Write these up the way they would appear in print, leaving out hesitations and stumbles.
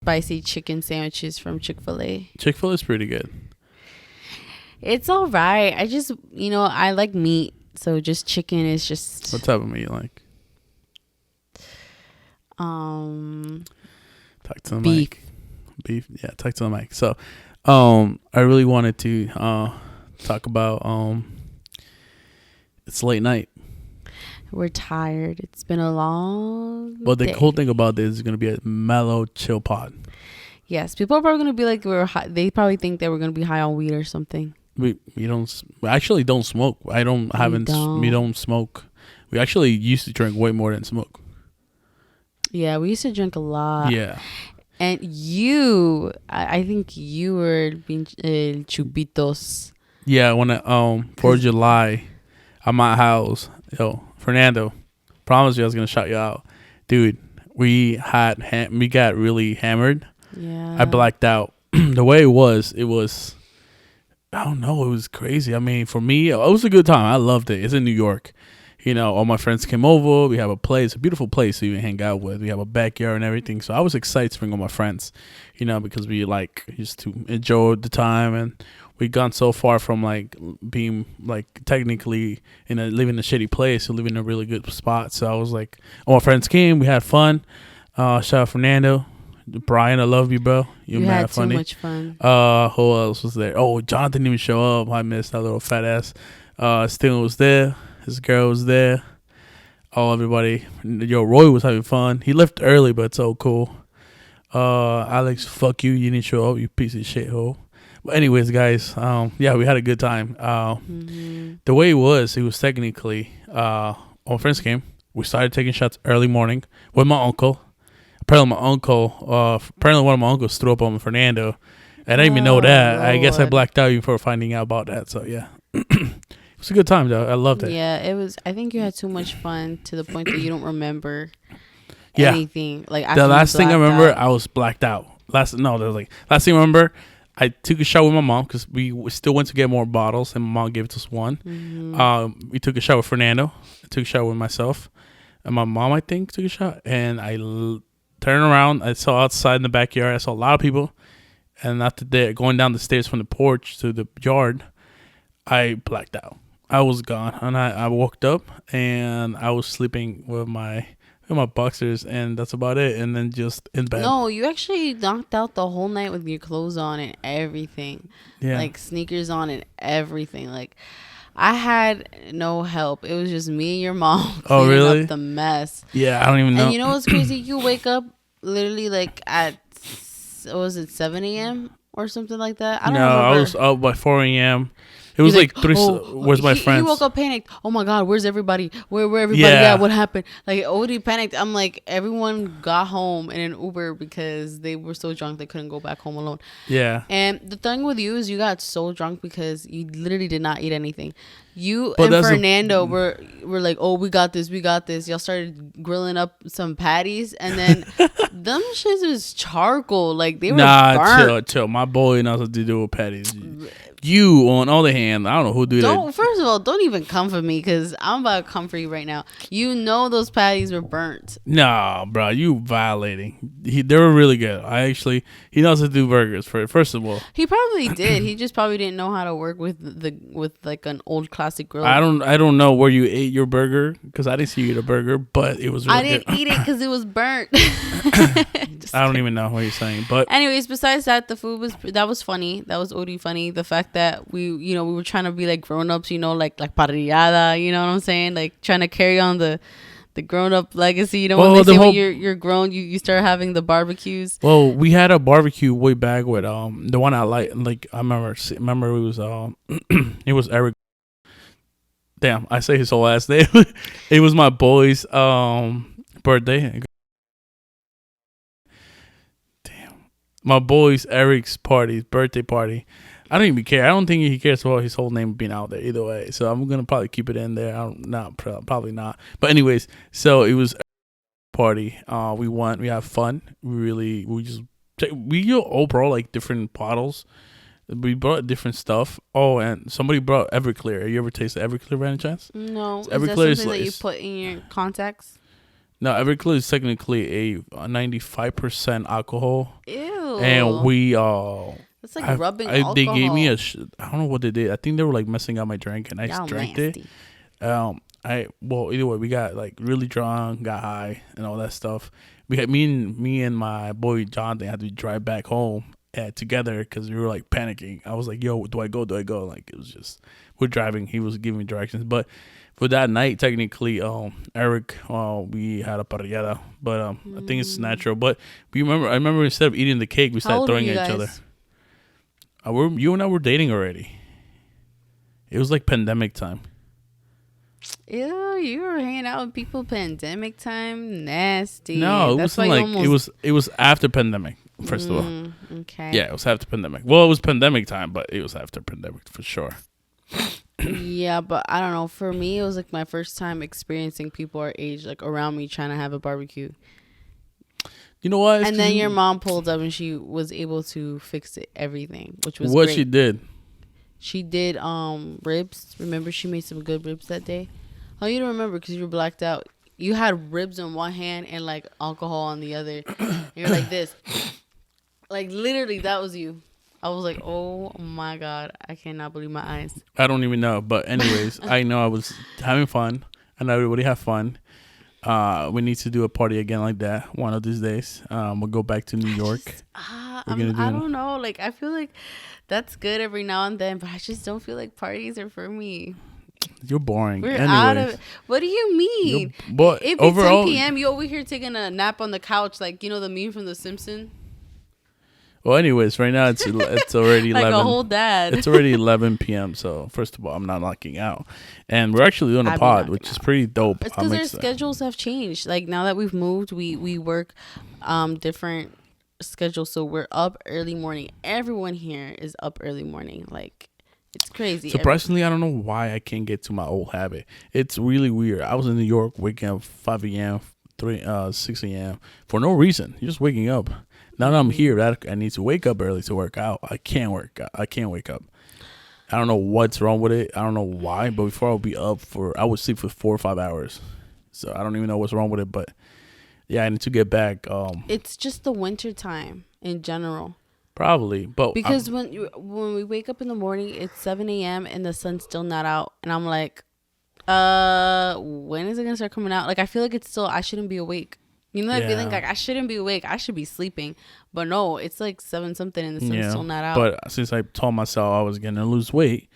spicy chicken sandwiches from Chick-fil-A. Chick-fil-A is pretty good. It's all right. I just, I like meat. So just chicken is just... What type of meat you like? Talk to the beef. mic. Beef? Yeah, talk to the mic. So, I really wanted to talk about... It's late night. We're tired. It's been a long But the day. cool thing about this is going to be a mellow, chill pod. Yes, people are probably going to be like, we're high. They probably think that we're going to be high on weed or something. We actually don't smoke. We don't smoke. We actually used to drink way more than smoke. Yeah, we used to drink a lot. Yeah. And I think you were being chupitos. Yeah, when 4th of July, at my house, Fernando, promise you I was gonna shout you out, dude. We got really hammered. Yeah. I blacked out. The way it was, I don't know, it was crazy. I mean, for me, it was a good time. I loved it. It's in New York. All my friends came over. We have a place, a beautiful place to even hang out with. We have a backyard and everything. So I was excited to bring all my friends, because we used to enjoy the time, and we've gone so far from being technically living in a shitty place to living in a really good spot. So I was like, all my friends came. We had fun. Shout out Fernando. Brian, I love you, bro. You had funny. Too much fun. Who else was there? Oh, Jonathan didn't even show up. I missed that little fat ass. Steven was there. His girl was there. Everybody. Roy was having fun. He left early, but it's so cool. Alex, fuck you. You didn't show up, you piece of shit hole. But anyways, guys, we had a good time. The way it was technically, all my friends came. We started taking shots early morning with my uncle. Apparently one of my uncles threw up on Fernando. I didn't even know that. Lord. I guess I blacked out before finding out about that. So, yeah. It was a good time, though. I loved it. Yeah, it was. I think you had too much fun to the point that you don't remember anything. The last thing I remember, I was blacked out. Last thing I remember, I took a shot with my mom because we still went to get more bottles, and my mom gave us one. Mm-hmm. We took a shot with Fernando. I took a shot with myself. And my mom, I think, took a shot. And I turned around. I saw outside in the backyard. I saw a lot of people. And after that, going down the stairs from the porch to the yard, I blacked out. I was gone, and I woke up, and I was sleeping with my boxers, and that's about it. And then just in bed. No, you actually knocked out the whole night with your clothes on and everything. Yeah, sneakers on and everything. I had no help. It was just me and your mom cleaning up the mess. Yeah, I don't even know. And you know what's crazy? You wake up literally at 7 a.m. or something like that. I don't remember. I was up by 4 a.m. It was 3. Where's my friends? He woke up panicked. Oh my God, where's everybody? Where everybody at? What happened? Odie panicked. I'm like, everyone got home in an Uber because they were so drunk they couldn't go back home alone. Yeah. And the thing with you is you got so drunk because you literally did not eat anything. You and Fernando were like, oh, we got this. Y'all started grilling up some patties, and then them shits was charcoal. They were burnt. Chill. My boy knows what to do with patties. You, on the other hand, I don't know who do that. First of all, don't even come for me because I'm about to come for you right now. You know those patties were burnt. Nah, bro, you violating. They were really good. He knows how to do burgers. First of all, he probably did. He just probably didn't know how to work with an old classic grill. I don't know where you ate your burger because I didn't see you eat a burger, but it was. Really I didn't eat it because it was burnt. I don't even know what you're saying, but anyways, besides that, the food was funny. That was Odie funny. The fact that we were trying to be like grown-ups, like parrillada, you know what I'm saying? Trying to carry on the grown-up legacy, when they say when you're grown, you start having the barbecues. Well, we had a barbecue way back with the one I like I remember it was it was Eric. Damn, I say his whole last name. It was my boy's birthday. Damn, my boy's Eric's birthday party. I don't even care. I don't think he cares about his whole name being out there either way. So I'm gonna probably keep it in there. Probably not. But anyways, so it was a party. We went. We had fun. We all brought different bottles. We brought different stuff. Oh, and somebody brought Everclear. You ever tasted Everclear by any chance? No. Everclear is that something that you put in your contacts? No, Everclear is technically a 95% alcohol. Ew. And we It's like rubbing alcohol. They gave me I don't know what they did. I think they were like messing up my drink, and I just drank it. Either way, we got like really drunk, got high, and all that stuff. We had me and my boy Jonathan had to drive back home together because we were like panicking. I was like, "Yo, do I go? Do I go?" Like it was just we're driving. He was giving me directions, but for that night, technically, Eric, we had a parrillada, but I think it's natural. But I remember instead of eating the cake, we started throwing it at each other. You and I were dating already. It was like pandemic time. Ew, you were hanging out with people pandemic time? Nasty. No, it wasn't like it was after pandemic, first of all. Okay. Yeah, it was after pandemic. Well, it was pandemic time, but it was after pandemic for sure. Yeah, but I don't know. For me, it was like my first time experiencing people our age like around me trying to have a barbecue. You know what? And then your mom pulled up and she was able to fix everything, which was what great. she did. She did ribs. Remember, she made some good ribs that day. Oh, you don't remember because you were blacked out. You had ribs in one hand and like alcohol on the other. You're like this, like literally that was you. I was like, oh my God, I cannot believe my eyes. I don't even know, but anyways, I know I was having fun, and everybody had fun. We need to do a party again like that one of these days. We'll go back to New York. I don't know. Like I feel like that's good every now and then, but I just don't feel like parties are for me. You're boring. We're out of it. What do you mean? But it be overall, 10 p.m. You over here taking a nap on the couch, like you know the meme from The Simpsons. Well, anyways, right now it's already like 11. A whole dad. It's already 11 p.m. So first of all, I'm not knocking out, and we're actually doing a pod, which is pretty dope. It's because our schedules have changed. Like now that we've moved, we work different schedules. So we're up early morning. Everyone here is up early morning. Like it's crazy. Surprisingly, I don't know why I can't get to my old habit. It's really weird. I was in New York waking up 5 a.m., 6 a.m. for no reason. You're just waking up. Now that I'm here, I need to wake up early to work out. I can't wake up. I don't know what's wrong with it. I don't know why. But before I would sleep for 4 or 5 hours. So I don't even know what's wrong with it. But yeah, I need to get back. It's just the winter time in general. Probably, but because when we wake up in the morning, it's 7 a.m. and the sun's still not out, and I'm like, when is it gonna start coming out? Like I feel like I shouldn't be awake. You know that feeling like I shouldn't be awake. I should be sleeping. But no, it's like 7 something and the sun's still not out. But since I told myself I was going to lose weight,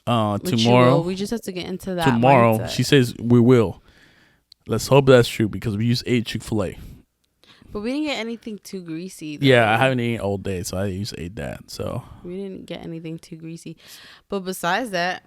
tomorrow. We just have to get into that. Tomorrow, mindset. She says we will. Let's hope that's true because we just ate Chick-fil-A. But we didn't get anything too greasy. Though. Yeah, I haven't eaten all day, so I just ate that. So we didn't get anything too greasy. But besides that,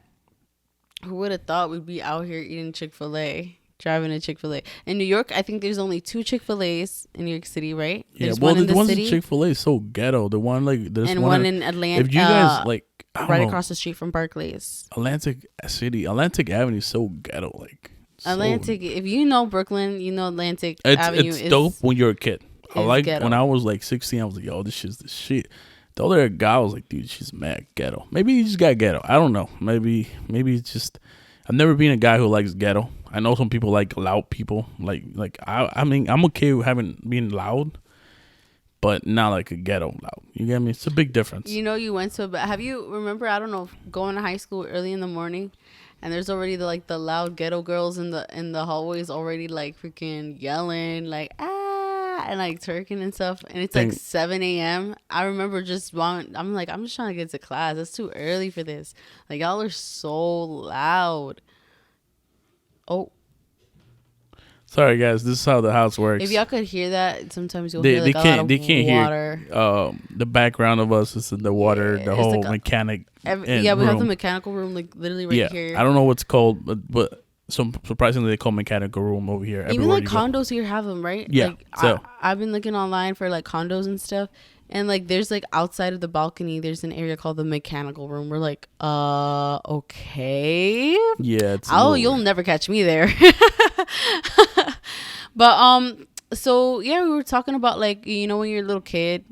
who would have thought we'd be out here eating Chick-fil-A? Driving a Chick-fil-A. In New York, I think there's only 2 Chick-fil-A's in New York City, right? There's one in the city. Chick-fil-A is so ghetto. The one like there's and one in Atlanta. If you guys like across the street from Barclays. Atlantic Avenue is so ghetto. Like Atlantic. If you know Brooklyn, you know Atlantic Avenue. It's dope when you're a kid. I like ghetto. When I was like 16, I was like, yo, this shit's the shit. The other guy was like, dude, she's mad ghetto. Maybe he just got ghetto. I don't know. Maybe it's just. I've never been a guy who likes ghetto. I know some people like loud people. I mean, I'm okay with being loud, but not like a ghetto loud. You get me? It's a big difference. You know, you went to remember, I don't know, going to high school early in the morning, and there's already the loud ghetto girls in the hallways already like freaking yelling like and like twerking and stuff, and it's like 7 a.m. I remember I'm like, I'm just trying to get to class. It's too early for this. Like y'all are so loud. Oh, sorry guys, this is how the house works. If y'all could hear that, sometimes you'll hear like a lot of they can't water. Hear the background of us is the water, the whole like mechanic. We have the mechanical room like literally right here. I don't know what's called, but surprisingly they call mechanical room over here. Even like condos here have them, right? Yeah. Like, I've been looking online for like condos and stuff, and like there's like outside of the balcony, there's an area called the mechanical room. We're like, okay. Yeah. You'll never catch me there. But so yeah, we were talking about like, you know, when you're a little kid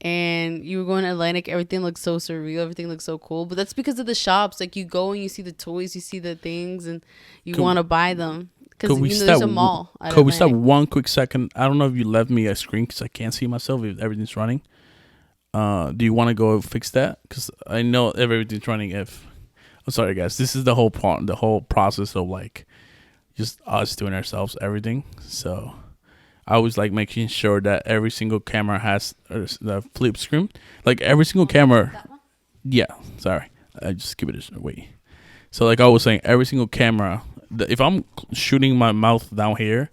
and you were going to Atlantic, everything looks so surreal, everything looks so cool. But that's because of the shops. Like you go and you see the toys, you see the things, and you want to buy them. Because there's a mall. Could we stop 1 quick second? I don't know if you left me a screen because I can't see myself if everything's running. Do you want to go fix that? Because I know if everything's running. I'm sorry, guys. This is the whole process of like just us doing ourselves everything. So I always like making sure that every single camera has the flip screen. Like every single camera. Yeah. Sorry. I just give it a wait. So like I was saying, every single camera. If I'm shooting my mouth down here,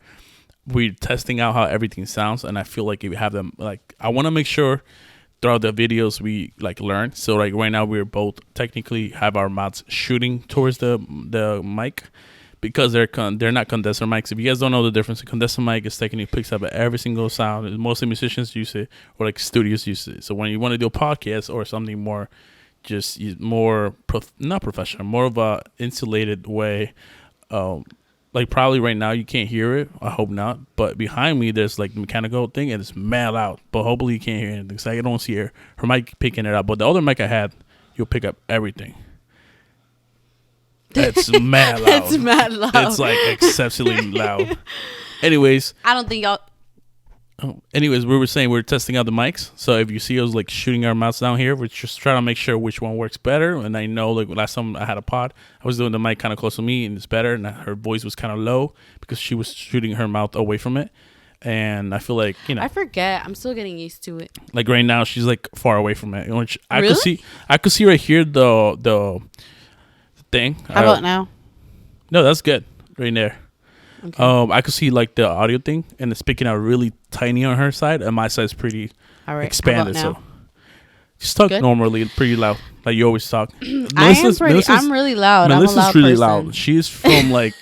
we're testing out how everything sounds, and I feel like if you have them, like I want to make sure throughout the videos we like learn. So like right now we're both technically have our mouths shooting towards the mic because they're not condenser mics. If you guys don't know the difference, a condenser mic is technically picks up every single sound. Mostly musicians use it or like studios use it. So when you want to do a podcast or something more, just more not professional, more of a insulated way. Like probably right now you can't hear it. I hope not. But behind me there's like the mechanical thing and it's mad loud. But hopefully you can't hear anything. So I don't see her mic picking it up. But the other mic I had, you'll pick up everything. It's mad loud. It's mad loud. It's like excessively loud. Anyways, I don't think y'all. Anyways, we were saying we're testing out the mics. So if you see us like shooting our mouths down here, we're just trying to make sure which one works better. And I know like last time I had a pod, I was doing the mic kind of close to me and it's better. And her voice was kind of low because she was shooting her mouth away from it. And I feel like, I forget. I'm still getting used to it. Like right now, she's like far away from it. Which I really? could see right here the thing. How about now? No, that's good right there. Okay. I could see like the audio thing, and it's picking out really tiny on her side, and my side's pretty expanded. So just talk normally, pretty loud, like you always talk. I'm really loud. Melissa's really loud. She's from like,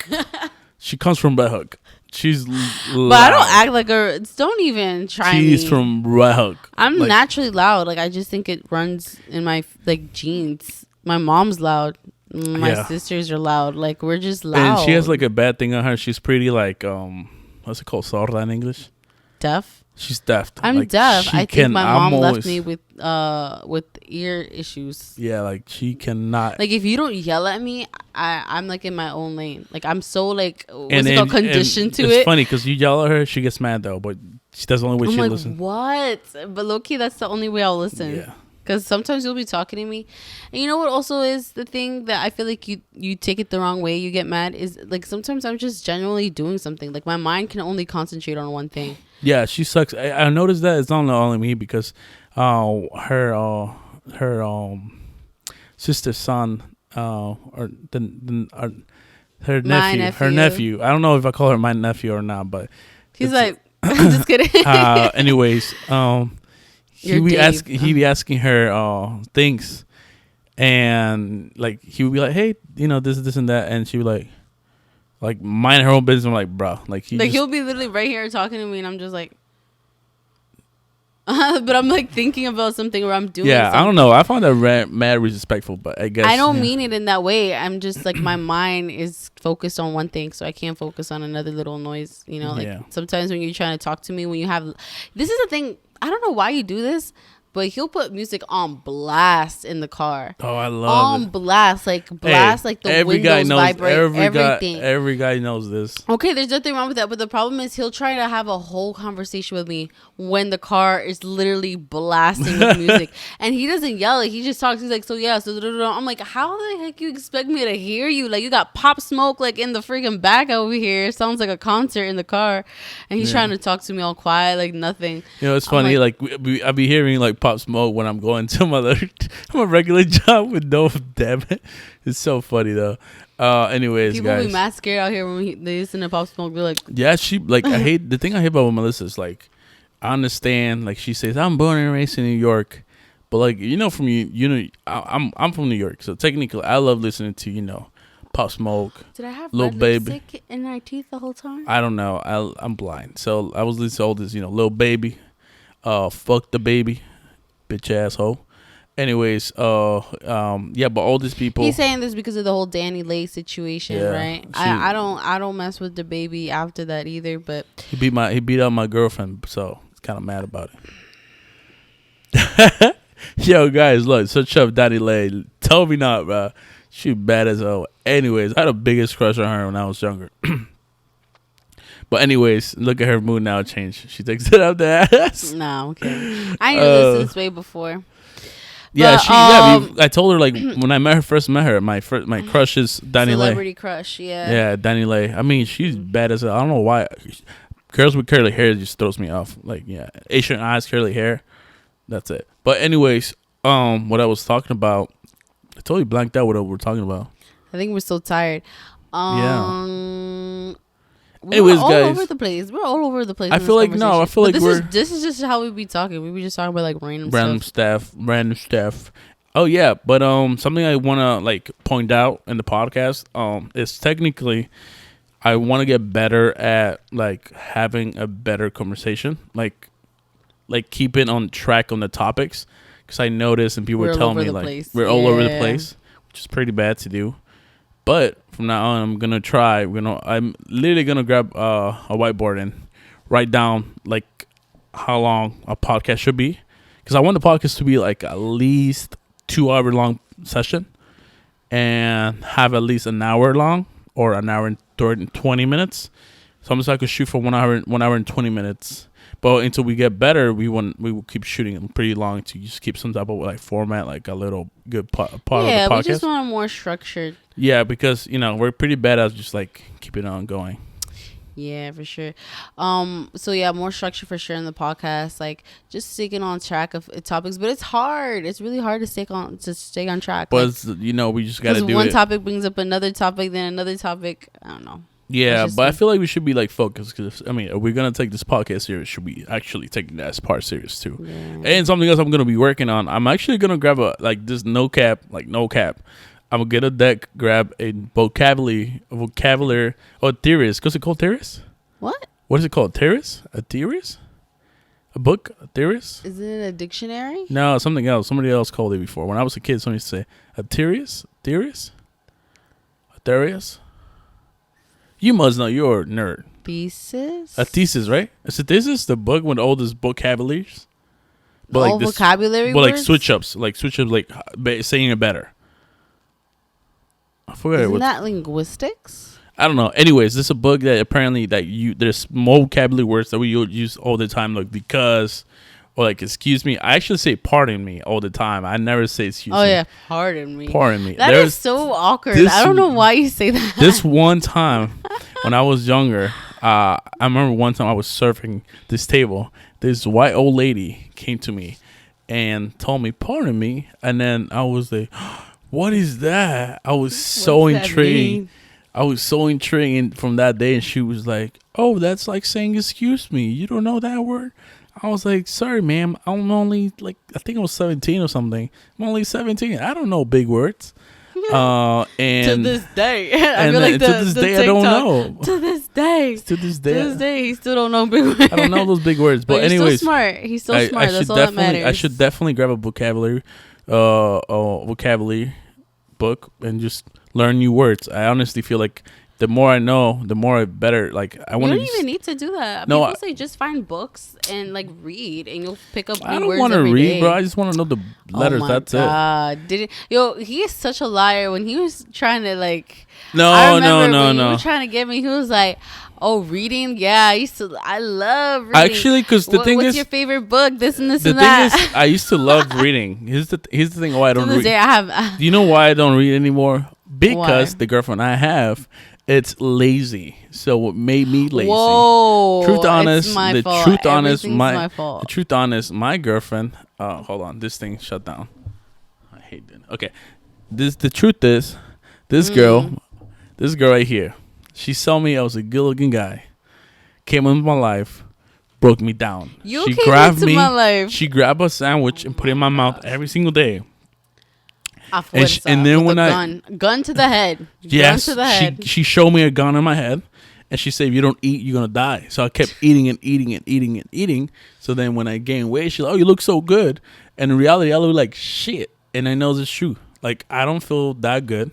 she comes from Red Hook. She's loud. But I don't act like her. Don't even try me. She's from Red Hook. I'm like, naturally loud. Like I just think it runs in my like genes. My mom's loud. My sisters are loud. Like we're just loud. And she has like a bad thing on her. She's pretty like what's it called? Sorda in English? Deaf. She's deaf. I'm like, deaf. I think my mom left me with ear issues. Yeah, like she cannot. Like if you don't yell at me, I'm like in my own lane. Like I'm so like what's it called, conditioned to it. It's funny because you yell at her, she gets mad though, but that's the only way she'll listen. What? But low key, that's the only way I'll listen. Yeah. Because sometimes you'll be talking to me. And you know what also is the thing that I feel like you take it the wrong way, you get mad, is like sometimes I'm just genuinely doing something. Like my mind can only concentrate on one thing. Yeah, she sucks. I noticed that it's not only me because her sister's son her nephew. I don't know if I call her my nephew or not, but he's like, I'm just kidding. Anyways, he be asking her things, and like he would be like, hey, this and that, and she would like mind her own business. I'm like, bro, like he'll be literally right here talking to me, and I'm just like, but I'm like thinking about something where I'm doing. Yeah, something. I don't know. I find that mad disrespectful, but I guess I don't mean it in that way. I'm just like my mind is focused on one thing, so I can't focus on another little noise. Sometimes when you're trying to talk to me, when you have, this is the thing. I don't know why you do this, but he'll put music on blast in the car. Oh, I love on blast, like the windows vibrate, everything. Every guy knows this. Okay, there's nothing wrong with that, but the problem is he'll try to have a whole conversation with me when the car is literally blasting with music, and he doesn't yell. Like, he just talks. He's like, I'm like, how the heck you expect me to hear you? Like, you got Pop Smoke like in the freaking back over here. It sounds like a concert in the car, and he's trying to talk to me all quiet, like nothing. It's funny. I be hearing like Pop Smoke when I'm going to my regular job with no debit. It's so funny though. Anyways, people guys, be mad scared out here when they listen to Pop Smoke. Be like, yeah, she like I hate the thing I hate about Melissa is like I understand like she says I'm born and raised in New York, but like from I'm from New York, so technically I love listening to Pop Smoke. Did I have Lil Baby lipstick in my teeth the whole time? I don't know. I'm blind, so I was listening to all this Lil Baby. Fuck the baby, bitch asshole. Anyways, yeah, but all these people. He's saying this because of the whole Danny Lay situation, right? I don't mess with the baby after that either. But he beat up my girlfriend, so he's kind of mad about it. Yo, guys, look, such up Danny Lay. Tell me not, bro. She bad as hell. Anyways, I had the biggest crush on her when I was younger. But anyways, look at her mood now change. She takes it up the ass. No, okay. I knew this since way before. Yeah, I told her like when I first met her, my crush is Danny Lay. Celebrity crush, yeah. Yeah, Danny Lay. I mean, she's bad as I don't know why. Girls with curly hair just throws me off. Like, yeah, Asian eyes, curly hair. That's it. But anyways, what I was talking about, I totally blanked out what we were talking about. I think we're so tired. Yeah. We're all over the place. We're all over the place. I feel like this is just how we be talking. We be just talking about like random stuff. Oh yeah, but something I wanna like point out in the podcast is technically I want to get better at like having a better conversation, like keeping on track on the topics, because I noticed and people were telling me like we're all over the place, which is pretty bad to do. But from now on, I'm gonna try. I'm literally gonna grab a whiteboard and write down like how long a podcast should be, because I want the podcast to be like at least 2 hour long session, and have at least an hour long or an hour and 20 minutes. So I'm just like a shoot for 1 hour and 20 minutes. But until we get better, we will keep shooting them pretty long to just keep some type of like format, like a little good part of the podcast. Yeah, we just want a more structured. Yeah, because we're pretty bad at just like keeping it on going. Yeah, for sure. So yeah, more structure for sure in the podcast, like just sticking on track of topics. But it's hard. It's really hard to stay on track. But like, we just gotta do it. One topic brings up another topic, then another topic. I don't know. Yeah, but I feel like we should be like focused, because I mean, if we're gonna take this podcast serious, should we actually take that part serious too? Yeah. And something else I'm gonna be working on. I'm actually gonna grab this no cap. I'm gonna grab a vocabulary or theorist. What's it called? Theorist? What? What is it called? Theorist? A theorist? A book? A theorist? Is it a dictionary? No, something else. Somebody else called it before. When I was a kid, somebody used to say a theorist. Theorist? A theorist? You must know. You're a nerd. Thesis? A thesis, right? Is a thesis the book with all these vocabularies? But all like vocabulary words? But like switch ups, like saying it better. I forgot. Isn't that linguistics? I don't know. Anyways, this is a book that apparently there's more vocabulary words that we use all the time, like because or like excuse me. I actually say pardon me all the time. I never say excuse me. Oh yeah, pardon me. Pardon me. That is so awkward. I don't know why you say that. This one time when I was younger, I remember one time I was surfing this table. This white old lady came to me and told me pardon me, and then I was like, what is that? I was so intrigued. I was so intrigued from that day, and she was like, oh, that's like saying excuse me. You don't know that word? I was like, sorry, ma'am. I'm only like, I think I was 17 or something. I'm only 17. I don't know big words. And to this day, I feel like to this day, I don't know. To this day, he still don't know big words. I don't know those big words. But anyways, he's still smart. He's still smart. That's all that matters. I should definitely grab a vocabulary book and just learn new words. I honestly feel like the more I know, the more I better. Like I want to. You don't even need to do that. No, people say just find books and like read, and you'll pick up. I don't want to read, bro. I just want to know the letters. That's it. He is such a liar. When he was trying to like. No. He was trying to get me. He was like, oh, reading? Yeah, I love reading. Actually, because the thing is... What's your favorite book? This and this and that. The thing is, I used to love reading. Here's the thing why I don't read. To this day, I have... Do you know why I don't read anymore? Because the girlfriend I have, it's lazy. So it made me lazy. Whoa. Truth honest, it's my fault. My fault. The truth honest, my girlfriend... hold on. This thing shut down. I hate that. Okay. The truth is, this girl right here, she saw me. I was a good-looking guy. Came into my life, broke me down. She came into my life. She grabbed a sandwich and put it in my mouth every single day. And then when gun to the head. Yes, gun to the head. She showed me a gun in my head, and she said, "If you don't eat, you're gonna die." So I kept eating and eating and eating and eating. So then when I gained weight, she's like, "Oh, you look so good." And in reality, I look like shit. And I know it's true. Like I don't feel that good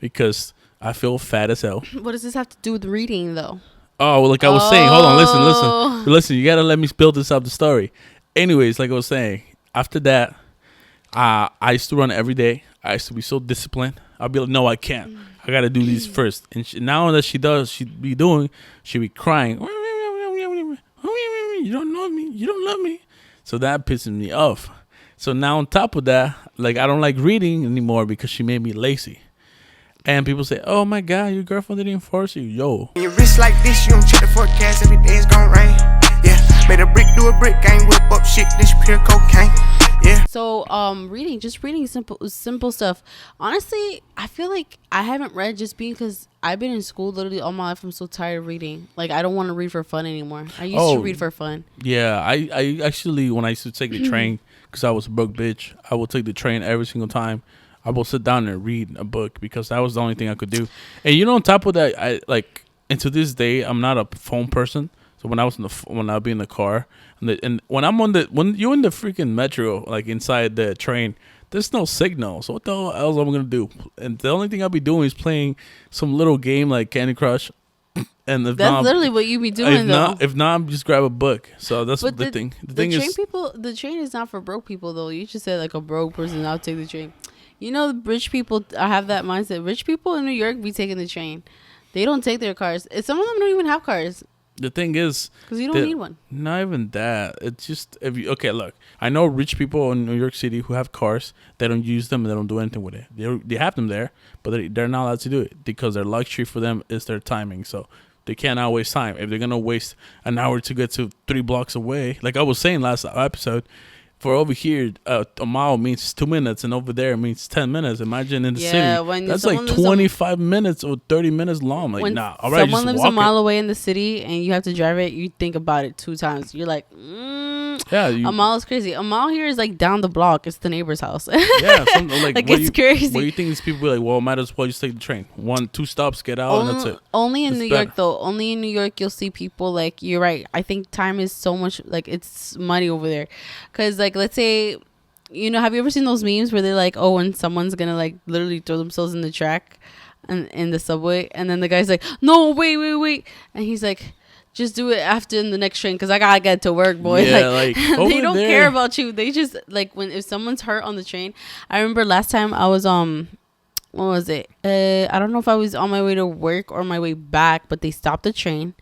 because I feel fat as hell. What does this have to do with reading, though? Oh, well, like I was saying, hold on, listen. You gotta let me build this up the story. Anyways, like I was saying, after that, I used to run every day. I used to be so disciplined. I'd be like, no, I can't. I gotta do these first. And now that she be crying. You don't know me. You don't love me. So that pisses me off. So now on top of that, like I don't like reading anymore because she made me lazy. And people say, "Oh my God, your girlfriend didn't force you." Yo. When your wrist like this, you don't check the forecast. Every day it's gonna rain. Yeah, made a brick do a brick. I ain't whip up shit. This pure cocaine. Yeah. So reading simple stuff. Honestly, I feel like I haven't read just because I've been in school literally all my life. I'm so tired of reading. Like I don't want to read for fun anymore. I used to read for fun. Yeah, I actually, when I used to take the train, because I was a broke bitch, I would take the train every single time. I will sit down and read a book because that was the only thing I could do. And on top of that, I like, and to this day, I'm not a phone person. So when I'd be in the car, and when when you're in the freaking metro, like inside the train, there's no signal. So what the hell else am I gonna do? And the only thing I'll be doing is playing some little game like Candy Crush. And that's literally what you be doing though. If not, I'm just grab a book. So that's the thing. The train is not for broke people though. You just said like a broke person, I'll take the train. Rich people have that mindset. Rich people in New York be taking the train. They don't take their cars. Some of them don't even have cars. The thing is, because you don't need one. Not even that. It's just look. I know rich people in New York City who have cars. They don't use them and they don't do anything with it. They have them there, but they're not allowed to do it because their luxury for them is their timing. So they cannot waste time. If they're gonna waste an hour to get to 3 blocks away, like I was saying last episode. For over here, a mile means 2 minutes, and over there it means 10 minutes. Imagine in the city, that's like 25 minutes or 30 minutes long. Like, nah, all right, someone lives a mile away in the city, and you have to drive it. You think about it 2 times. You're like, a mile is crazy. A mile here is like down the block. It's the neighbor's house. Yeah, like it's crazy. What do you think these people be like? Well, might as well just take the train. 1-2 stops, get out, and that's it. Only in New York, though. Only in New York, you'll see people like, you're right. I think time is so much, like, it's money over there. Because, like, let's say, have you ever seen those memes where they're like, oh, when someone's going to, like, literally throw themselves in the track and in the subway, and then the guy's like, no, wait. And he's like, just do it after in the next train because I got to get to work, boy. Yeah, they don't care about you. They just, like, if someone's hurt on the train. I remember last time I was, what was it? I don't know if I was on my way to work or my way back, but they stopped the train.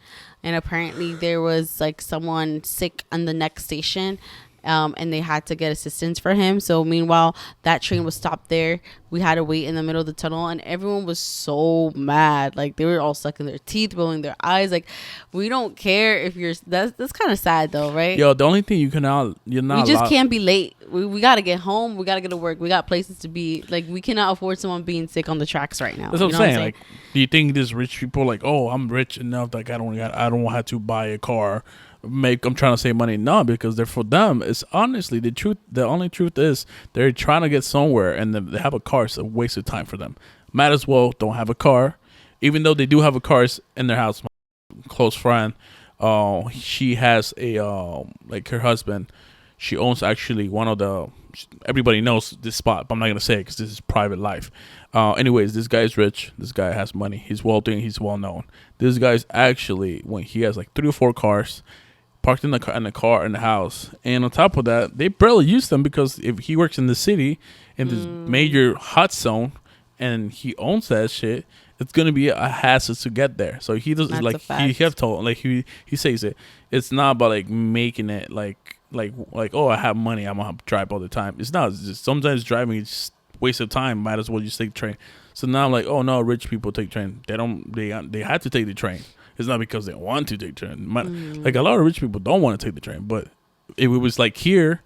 And apparently there was, like, someone sick on the next station. And they had to get assistance for him. So meanwhile, that train was stopped there. We had to wait in the middle of the tunnel, and everyone was so mad. Like, they were all sucking their teeth, rolling their eyes. Like, we don't care if you're. That's kind of sad though, right? Yo, the only thing you're not. We just can't be late. We gotta get home. We gotta get to work. We got places to be. Like, we cannot afford someone being sick on the tracks right now. That's what I'm saying. Like, do you think these rich people like, oh, I'm rich enough, like I don't have to buy a car. I'm trying to save money. No, because they're, for them, it's honestly the truth. The only truth is they're trying to get somewhere, and they have a car. It's a waste of time for them. Might as well don't have a car, even though they do have a car in their house. My close friend, she has a like her husband. She owns actually one of the. Everybody knows this spot, but I'm not gonna say it because this is private life. Anyways, this guy is rich. This guy has money. He's wealthy. He's well known. This guy's actually, when he has like 3 or 4 cars parked in the house, and on top of that, they barely use them because if he works in the city in this major hot zone and he owns that shit, it's gonna be a hassle to get there. So he doesn't. That's like he have told, like he says it's not about like making it like oh, I have money, I'm gonna drive all the time. It's not. It's just, sometimes driving is just waste of time. Might as well just take the train. So now I'm like, oh no, rich people take train. They don't. They have to take the train. It's not because they want to take the train. Like a lot of rich people don't want to take the train. But if it was like here,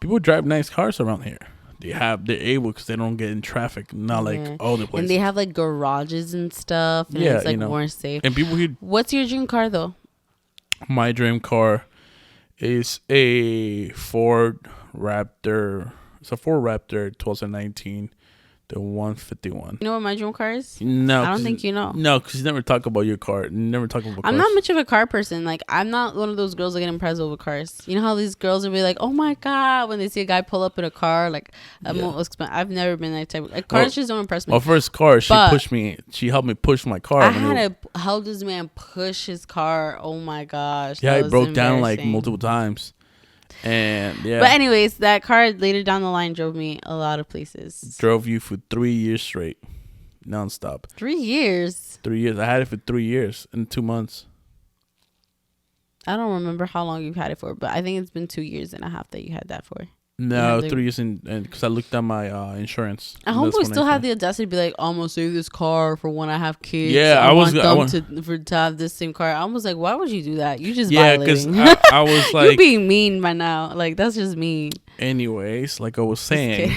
people drive nice cars around here. They're able because they don't get in traffic. Not like other places. And they have like garages and stuff. And it's like more safe. And people here. What's your dream car though? My dream car is a Ford Raptor. It's a Ford Raptor 2019. The 151. You know what my dream car is? No. I don't think you know. No, because you never talk about your car. You never talk about cars. I'm not much of a car person. Like, I'm not one of those girls that get impressed over cars. You know how these girls will be like, oh my God, when they see a guy pull up in a car. Like, I've never been that type of... Like, cars just don't impress me. My first car, she pushed me. She helped me push my car. I had to help this man push his car. Oh my gosh. Yeah, it broke down like multiple times. And yeah, but anyways, that car later down the line drove me a lot of places. Drove you for 3 years straight, nonstop. 3 years. 3 years. I had it for 3 years and 2 months. I don't remember how long you've had it for, but I think it's been 2.5 that you had that for. No, 3 years and because I looked at my insurance. I hope we still have the audacity to be like, I'm gonna save this car for when I have kids. Yeah, I want to have this same car. I was like, why would you do that? You just violating. Because I was like, you being mean by now. Like that's just mean. Anyways, like I was saying,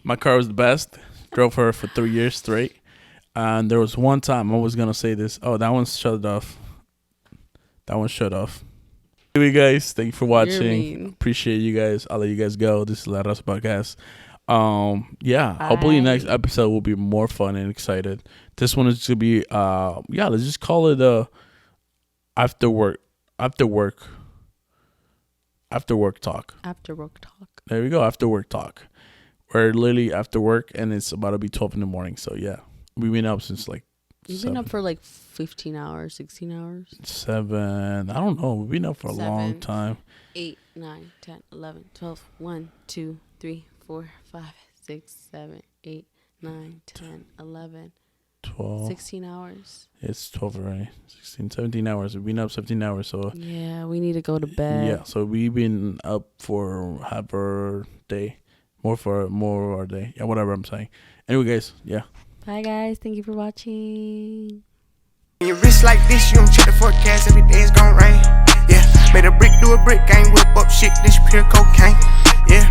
my car was the best. Drove her for 3 years straight, and there was one time I was gonna say this. Oh, that one's shut off. That one shut off. Anyway, guys, thank you for watching. Appreciate you guys. I'll let you guys go. This is La Raza Podcast. Yeah, Bye. Hopefully next episode will be more fun and excited. This one is gonna be let's just call it after work talk. After work talk. There we go. After work talk. We're literally after work, and it's about to be 12 in the morning. So yeah, we've been up since like. You've been up for like 15 hours, 16 hours? 7. I don't know. We've been up for a long time. 8, 9, 10, 11, 12. 1, 2, 3, 4, 5, 6, 7, 8, 9, 10, 11. 12. 16 hours. It's 12 already. 16, 17 hours. We've been up 17 hours. So yeah, we need to go to bed. Yeah, so we've been up for half our day. More of our day. Yeah, whatever I'm saying. Anyway, guys, yeah. Bye, guys. Thank you for watching. When your wrist like this, you don't check the forecast. Every day it's gon' rain. Yeah, made a brick do a brick. Ain't whip up shit. This pure cocaine.